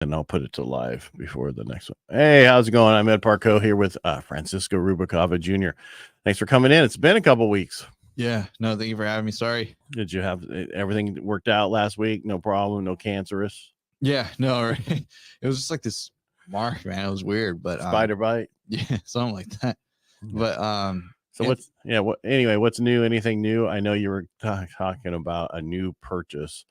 and I'll put it to live before the next one. Hey, how's it going? I'm Ed Parcaut here with Francisco Rubicava Jr. Thanks for coming in. It's been a couple weeks. Yeah, no, thank you for having me. Sorry. Did you have everything worked out last week? No problem. No cancerous. Yeah, no, right. It was just like this mark, man. It was weird, but Spider bite. yeah, something like that. But so what's new? Anything new? I know you were talking about a new purchase,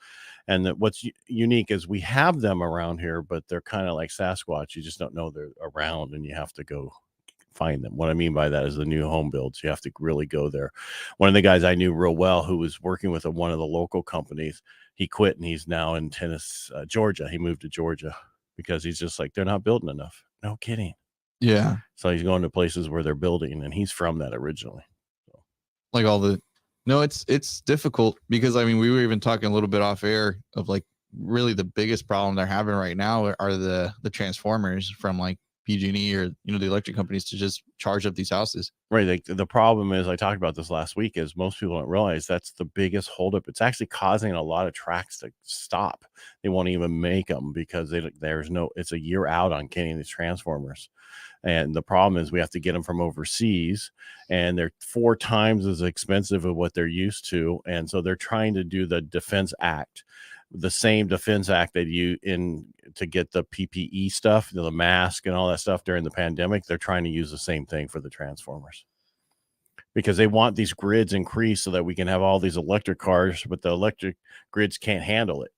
and that what's unique is we have them around here, but they're kind of like Sasquatch. You just don't know they're around, and you have to go find them. What I mean by that is the new home builds. You have to really go there. One of the guys I knew real well who was working with one of the local companies, he quit and he's now in Georgia. He moved to Georgia because he's just like, they're not building enough. No kidding. Yeah. So he's going to places where they're building, and he's from that originally. So. Like it's difficult because I mean, we were even talking a little bit off air of like really the biggest problem they're having right now are the transformers from like PG&E or the electric companies to just charge up these houses. Right. Like the problem is, I talked about this last week, is most people don't realize that's the biggest holdup. It's actually causing a lot of tracks to stop. They won't even make them because it's a year out on getting these transformers. And the problem is we have to get them from overseas, and they're 4 times as expensive of what they're used to. And so they're trying to do the Defense Act, the same Defense Act that to get the PPE stuff, the mask and all that stuff during the pandemic. They're trying to use the same thing for the transformers because they want these grids increased so that we can have all these electric cars, but the electric grids can't handle it.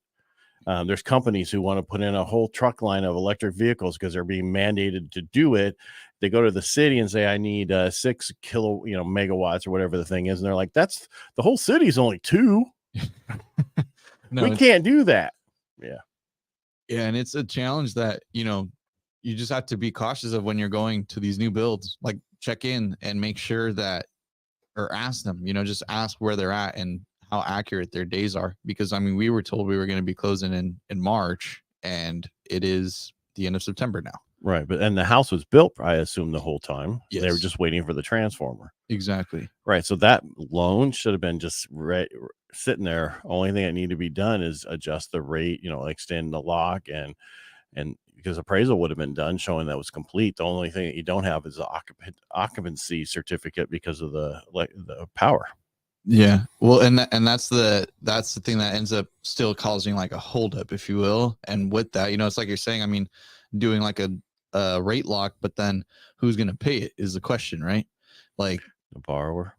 There's companies who want to put in a whole truck line of electric vehicles because they're being mandated to do it. They go to the city and say, I need 6 megawatts or whatever the thing is. And they're like, that's the whole city's only 2. No, we can't do that. Yeah. Yeah. And it's a challenge that, you just have to be cautious of when you're going to these new builds, like check in and make sure that, or ask them, just ask where they're at and how accurate their days are. Because I mean, we were told we were going to be closing in March, and it is the end of September now. Right. And the house was built, I assume, the whole time. Yes. They were just waiting for the transformer. Exactly. Right. So that loan should have been just sitting there. Only thing that needed to be done is adjust the rate, extend the lock, and because appraisal would have been done showing that was complete. The only thing that you don't have is the occupancy certificate because of the power. Yeah. Well, and that's the thing that ends up still causing like a holdup, if you will. And with that, it's like you're saying, I mean, doing like a rate lock, but then who's going to pay it is the question, right? Like the borrower.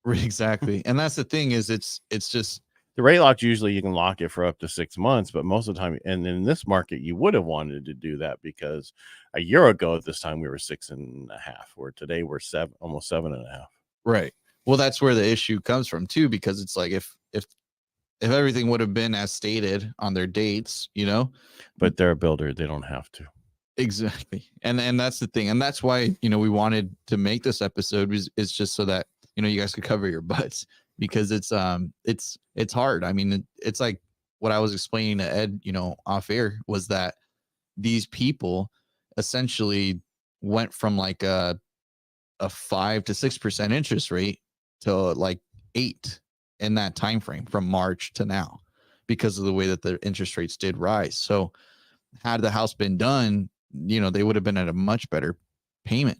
Exactly. And that's the thing is it's just the rate lock. Usually you can lock it for up to 6 months, but most of the time, and in this market, you would have wanted to do that because a year ago at this time we were 6.5, where today we're almost 7.5. Right. Well, that's where the issue comes from too, because it's like if everything would have been as stated on their dates, but they're a builder, they don't have to. Exactly. And that's the thing. And that's why, we wanted to make this episode is just so that, you guys could cover your butts, because it's hard. I mean, it's like what I was explaining to Ed, off air, was that these people essentially went from like a 5 to 6% interest rate to like 8 in that time frame from March to now, because of the way that the interest rates did rise. So had the house been done, they would have been at a much better payment.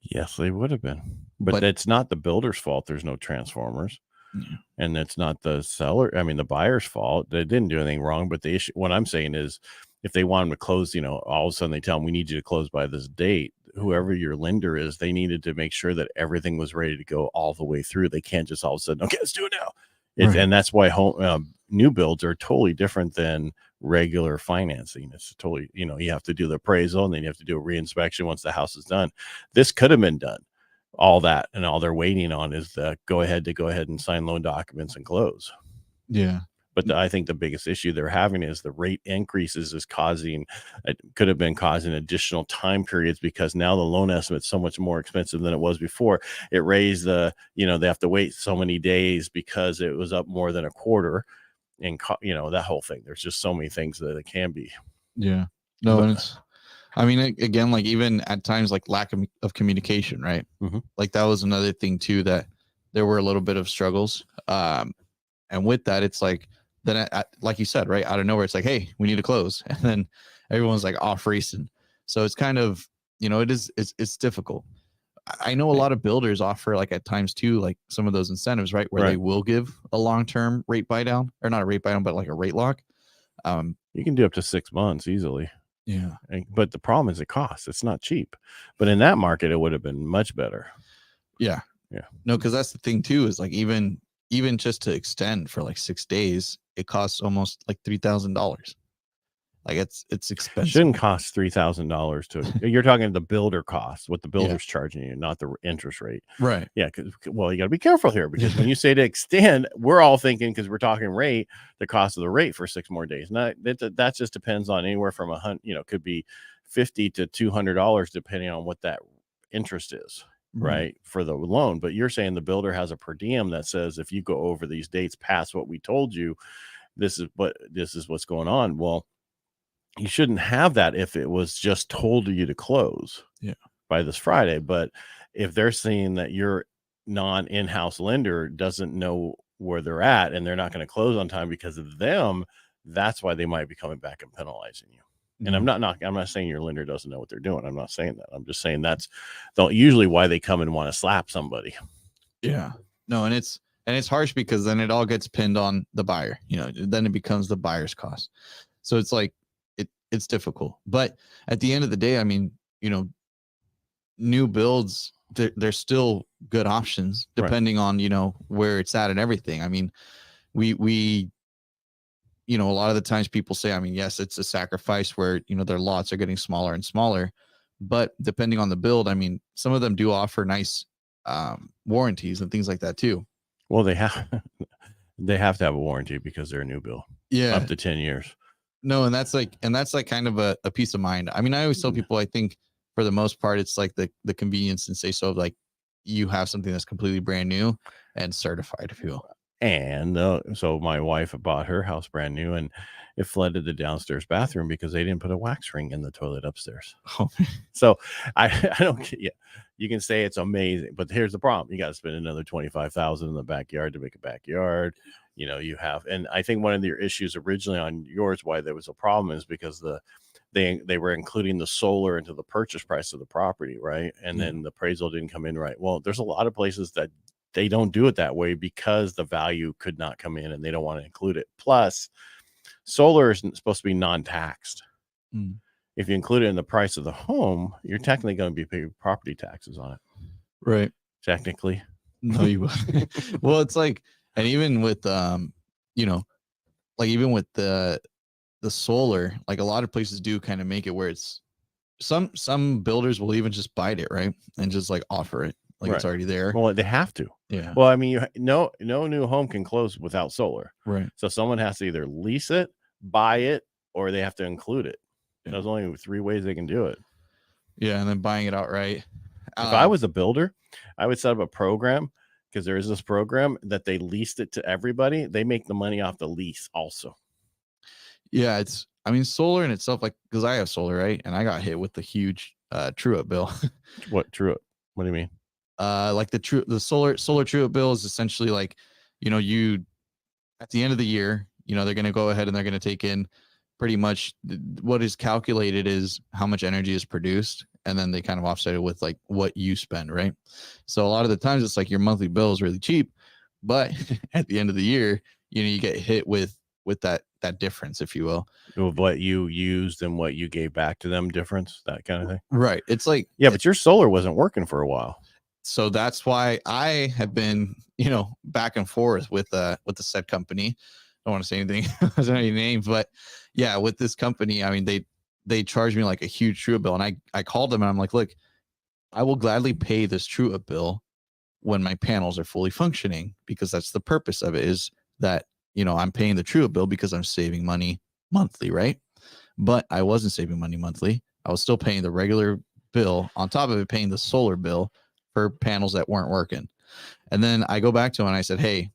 Yes, they would have been, but it's not the builder's fault. There's no transformers. Yeah. And it's not the the buyer's fault. They didn't do anything wrong. But the issue, what I'm saying is, if they want them to close, all of a sudden they tell them, we need you to close by this date. Whoever your lender is, they needed to make sure that everything was ready to go all the way through. They can't just all of a sudden, okay, let's do it now. Right. And that's why new builds are totally different than regular financing. It's totally, you have to do the appraisal, and then you have to do a reinspection once the house is done. This could have been done. All that, and all they're waiting on is the go ahead and sign loan documents and close. Yeah. But I think the biggest issue they're having is the rate increases could have been causing additional time periods, because now the loan estimate's so much more expensive than it was before. It raised they have to wait so many days because it was up more than a quarter, and that whole thing. There's just so many things that it can be. Yeah. No, and it's, I mean, again, like even at times, like lack of communication, right? Mm-hmm. Like that was another thing too, that there were a little bit of struggles. And with that, it's like then like you said, right out of nowhere, it's like, hey, we need to close, and then everyone's like off racing. So it's kind of, it's difficult. I know a lot of builders offer, like at times too, like some of those incentives, right, where they will give a long-term rate buy down, or not a rate buy down, but like a rate lock. You can do up to 6 months easily. Yeah. But the problem is it costs. It's not cheap. But in that market, it would have been much better. Yeah. Yeah. No, because that's the thing too, is like even just to extend for like 6 days, it costs almost like $3,000. Like it's expensive. Shouldn't cost $3,000 to. You're talking the builder cost, what the builder's charging you, not the interest rate. Right. Yeah. Well, you got to be careful here, because when you say to extend, we're all thinking, because we're talking rate, the cost of the rate for 6 more days. Now that just depends on anywhere from could be $50 to $200 depending on what that interest is, right, for the loan. But you're saying the builder has a per diem that says, if you go over these dates past what we told you, this is what's going on. Well, you shouldn't have that if it was just told you to close by this Friday. But if they're seeing that your in-house lender doesn't know where they're at, and they're not going to close on time because of them, that's why they might be coming back and penalizing you. And I'm not saying your lender doesn't know what they're doing. I'm not saying that. I'm just saying that's usually why they come and want to slap somebody. Yeah. No, and it's harsh, because then it all gets pinned on the buyer. Then it becomes the buyer's cost. So it's like, it's difficult. But at the end of the day, I mean, new builds, they're still good options depending on, where it's at and everything. I mean, we a lot of the times people say, I mean, yes, it's a sacrifice where, their lots are getting smaller and smaller, but depending on the build, I mean, some of them do offer nice warranties and things like that too. Well, they have to have a warranty because they're a new build. Yeah. Up to 10 years. No, and that's like kind of a peace of mind. I mean, I always tell people, I think for the most part, it's like the convenience and say so of like, you have something that's completely brand new and certified, if you will. And so my wife bought her house brand new, and it flooded the downstairs bathroom because they didn't put a wax ring in the toilet upstairs. Oh. So I don't. Yeah, you can say it's amazing, but here's the problem: you got to spend another $25,000 in the backyard to make a backyard. You have, and I think one of your issues originally on yours, why there was a problem, is because they were including the solar into the purchase price of the property, right? And then the appraisal didn't come in right. Well, there's a lot of places that they don't do it that way because the value could not come in and they don't want to include it. Plus, solar is supposed to be non-taxed. If you include it in the price of the home, you're technically going to be paying property taxes on it. Right. Technically. No, you will. Well, it's like, and even with, like even with the solar, like a lot of places do kind of make it where it's some builders will even just bite it, right? And just like offer it. Like it's already there. Well, they have to. Yeah. Well, I mean, no new home can close without solar. Right. So someone has to either lease it, buy it, or they have to include it. Yeah. There's only 3 ways they can do it. Yeah, and then buying it outright. If I was a builder, I would set up a program, because there is this program that they leased it to everybody. They make the money off the lease also. Yeah, I mean, solar in itself, like, because I have solar, right? And I got hit with the huge true-up bill. What true-up? What do you mean? Like the solar true-up bill is essentially like, you at the end of the year, they're going to go ahead and they're going to take in pretty much what is calculated is how much energy is produced, and then they kind of offset it with like what you spend, right? So a lot of the times it's like your monthly bill is really cheap, but at the end of the year, you get hit with that difference, if you will, of what you used and what you gave back to them, difference, that kind of thing. Right. It's like, yeah, but your solar wasn't working for a while. So that's why I have been, back and forth with the said company. I don't want to say anything, any names, but yeah, with this company, I mean, they charged me like a huge true-up bill, and I called them and I'm like, look, I will gladly pay this true-up bill when my panels are fully functioning, because that's the purpose of it, is that, I'm paying the true-up bill because I'm saving money monthly, right? But I wasn't saving money monthly. I was still paying the regular bill on top of it, paying the solar bill for panels that weren't working. And then I go back to him and I said, hey,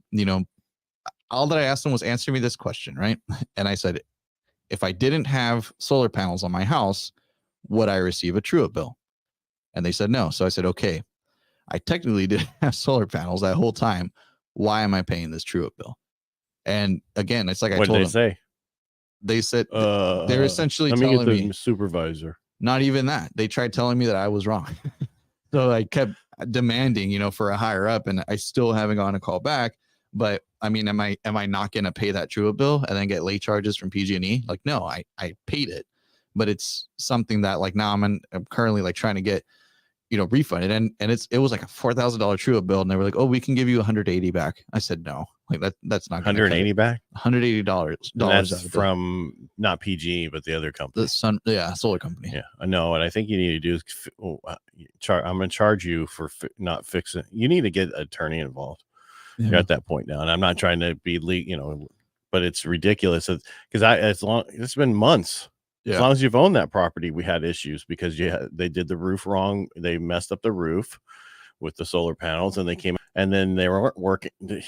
all that I asked them was answer me this question, right? And I said, if I didn't have solar panels on my house, would I receive a true-up bill? And they said no. So I said, okay, I technically didn't have solar panels that whole time. Why am I paying this true-up bill? And again, it's like I What did told they them. say? They said they're essentially let me get telling the me supervisor. not even that. They tried telling me that I was wrong. So I kept demanding, for a higher up, and I still haven't gotten a call back. But I mean, am I not going to pay that true bill and then get late charges from PG&E? Like, no, I paid it, but it's something that like now I'm currently like trying to get refunded, and it was like a $4,000 true bill, and they were like, oh, we can give you 180 back. I said no, like that's not going to 180 back. $180 That's from not PG, but the other company. The solar company. Yeah, I know. And I think you need to do is I'm going to charge you for not fixing. You need to get an attorney involved. Yeah. You're at that point now, and I'm not trying to be but it's ridiculous because it's been months. Yeah. As long as you've owned that property, we had issues because they did the roof wrong. They messed up the roof with the solar panels, and they came and then they weren't working. Dude,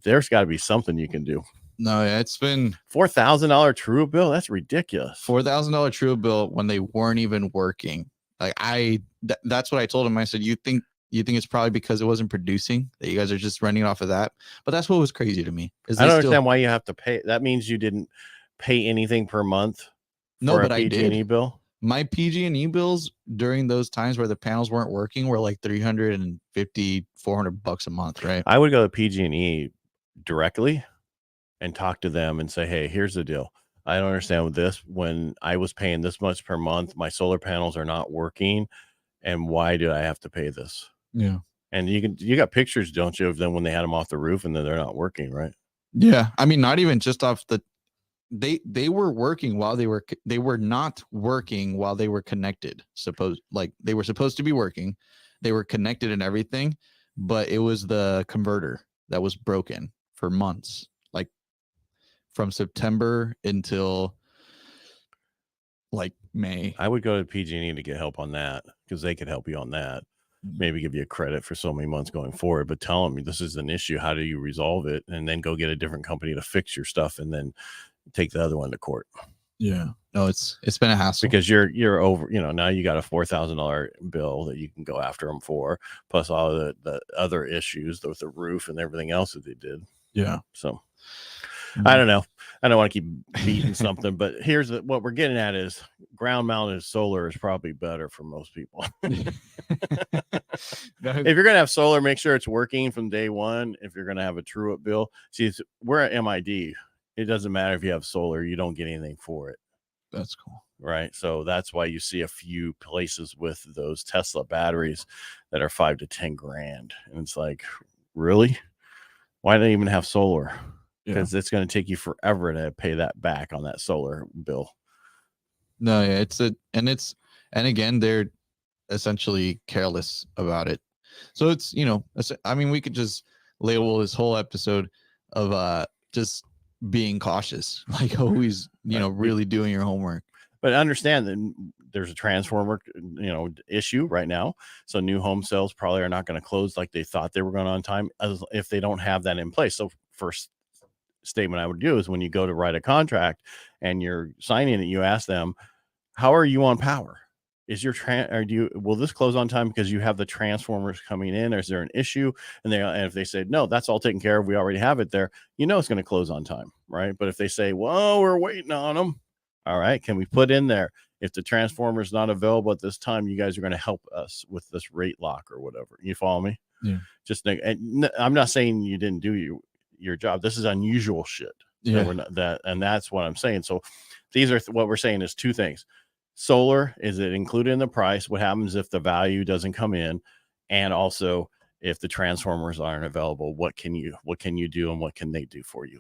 there's got to be something you can do. No, it's been $4,000 true bill. That's ridiculous. $4,000 true bill when they weren't even working. Like that's what I told him. I said, you think it's probably because it wasn't producing, that you guys are just running off of that? But that's what was crazy to me. I don't understand why you have to pay. That means you didn't pay anything per month. No, but I did. PG&E bill. My PG&E bills during those times where the panels weren't working were like $350, $400 a month, right? I would go to PG&E directly and talk to them and say, hey, here's the deal. I don't understand with this. When I was paying this much per month, my solar panels are not working. And why do I have to pay this? Yeah. And you got pictures, don't you, of them when they had them off the roof and then they're not working, right? Yeah. I mean, not even just off the, they were working while they were not working while they were connected. They were supposed to be working. They were connected and everything, but it was the converter that was broken for months, like from September until like May. I would go to PG&E to get help on that because they could help you on that. Maybe give you a credit for so many months going forward, but tell them this is an issue. How do you resolve it? And then go get a different company to fix your stuff and then take the other one to court. Yeah. No, it's been a hassle because you're over, now you got a $4,000 bill that you can go after them for, plus all the other issues with the roof and everything else that they did. Yeah. So I don't know. I don't want to keep beating something, but here's what we're getting at is ground mounted solar is probably better for most people. If you're going to have solar, make sure it's working from day one. If you're going to have a true up bill, see, we're at MID. It doesn't matter if you have solar, you don't get anything for it. That's cool. Right. So that's why you see a few places with those Tesla batteries that are $5,000 to $10,000. And it's like, really? Why do they even have solar? Because it's going to take you forever to pay that back on that solar bill. No, yeah, and again, they're essentially careless about it. So it's, I mean, we could just label this whole episode of just being cautious, like always, really doing your homework. But understand that there's a transformer, issue right now. So new home sales probably are not going to close like they thought they were going on time if they don't have that in place. So first statement I would do is when you go to write a contract and you're signing it, you ask them, how are you on power? Is your will this close on time because you have the transformers coming in, or is there an issue? And if they say no, that's all taken care of, we already have it there, it's going to close on time, right? But if they say, well, we're waiting on them, all right, can we put in there, if the transformer is not available at this time, you guys are going to help us with this rate lock or whatever. You follow me? Yeah. And I'm not saying you didn't do your job. This is unusual shit. Yeah. And that's what I'm saying. So these are what we're saying is two things. Solar, is it included in the price? What happens if the value doesn't come in? And also, if the transformers aren't available, what can you do and what can they do for you?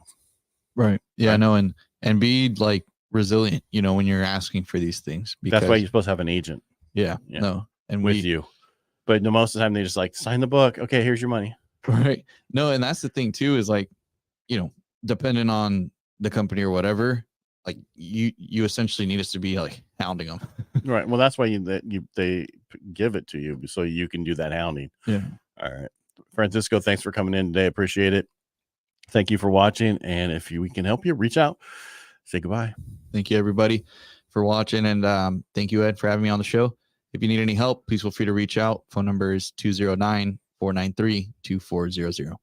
Right. Yeah, right. No, and be like resilient, when you're asking for these things. Because that's why you're supposed to have an agent. Yeah. No. And with you. But most of the time they just like sign the book. Okay, here's your money. Right. No, and that's the thing too, is like, depending on the company or whatever, like you essentially need us to be like hounding them. Right. Well, that's why they give it to you so you can do that hounding. Yeah. All right. Francisco, thanks for coming in today. Appreciate it. Thank you for watching. And if we can help you, reach out. Say goodbye. Thank you, everybody, for watching. And thank you, Ed, for having me on the show. If you need any help, please feel free to reach out. Phone number is 209-493-2400.